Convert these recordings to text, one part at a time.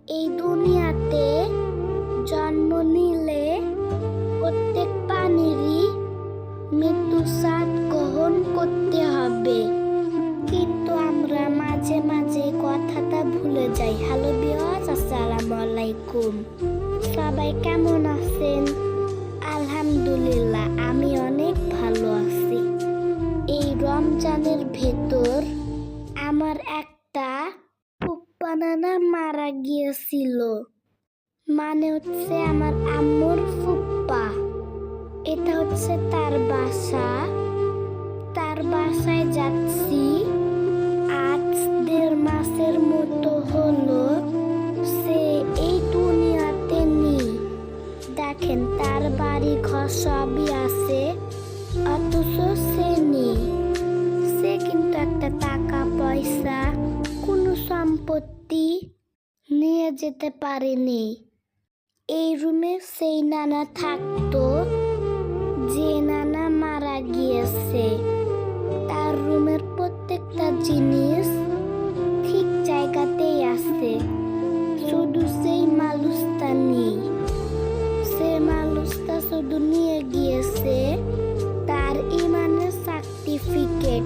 এই দুনিয়াতে জন্ম নিলে প্রত্যেক প্রাণীরই মৃত্যুর স্বাদ গ্রহণ করতে হবে, কিন্তু আমরা মাঝে মাঝে কথাটা ভুলে যাই। হ্যালো ভিউয়ার্স, আসসালামু আলাইকুম। সবাই কেমন আছেন? আলহামদুলিল্লাহ, আমি অনেক ভালো আছি। এই রমজানের ভেতর আমার একটা ফুপ্পা নানা মারা গিয়েছিল, মানে হচ্ছে আমার আম্মুর ফুপ্পা। এটা হচ্ছে তার বাসা। তার বাসায় যাচ্ছি, আজ 1.5 মাসের মতো হলো সে এই দুনিয়াতে নেই। দেখেন, তার বাড়ি ঘর সবই আছে, অথচ সে নেই। সে কিন্তু একটা টাকা পয়সা, কোনো সম্পত্তি নিয়ে যেতে পারেনি। এই রুমে সেই নানা থাকতো যে নানা মারা গিয়েছে। তার রুমের প্রত্যেকটা জিনিস ঠিক জায়গাতেই আছে, শুধু সেই মানুষটা নেই। সে মানুষটা শুধু নিয়ে গিয়েছে তার ইমানের সার্টিফিকেট।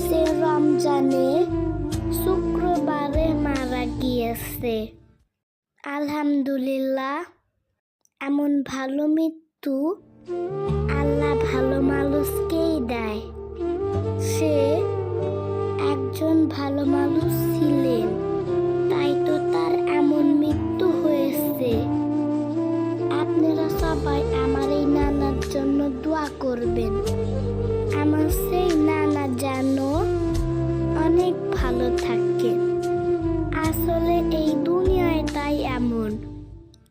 সে রমজানে শুক্রবারে মারা গিয়েছে। আলহামদুলিল্লাহ, এমন ভালো মৃত্যু আল্লাহ ভালো মানুষকেই দেয়। সে একজন ভালো মানুষ ছিলেন, তাই তো তার এমন মৃত্যু হয়েছে। আপনারা সবাই আমার এই নানার জন্য দোয়া করবেন। আমার সেই নানা যেন অনেক ভালো থাকে। আসলে এই দুনিয়ায় তাই এমন,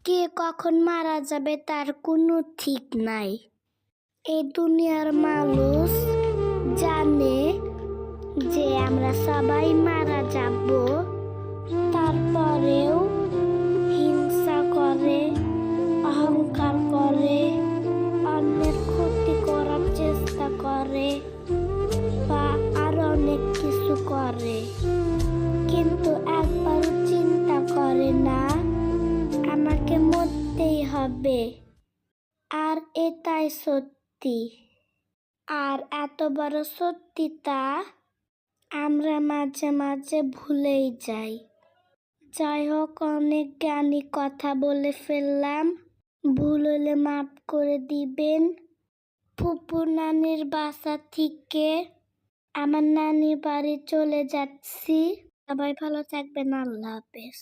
কে কখন মারা যাবে তার কোনো ঠিক নাই। এই দুনিয়ার মানুষ জানে যে আমরা সবাই মারা যাব, তারপরেও হিংসা করে, অহংকার করে, অন্যের ক্ষতি করার চেষ্টা করে বা আরো অনেক কিছু করে, কিন্তু একবারও চিন্তা করে না আমাকে মরতেই হবে। আর এটাই সত্যি। আর এত বড় সত্যিটা আমরা মাঝে মাঝে ভুলেই যাই। যাই হোক, অনেক জ্ঞানী কথা বলে ফেললাম, ভুল হলে মাফ করে দিবেন। ফুপু নানির বাসা থেকে আমার নানির বাড়ি চলে যাচ্ছি। সবাই ভালো থাকবেন, আল্লাহ হাফেজ।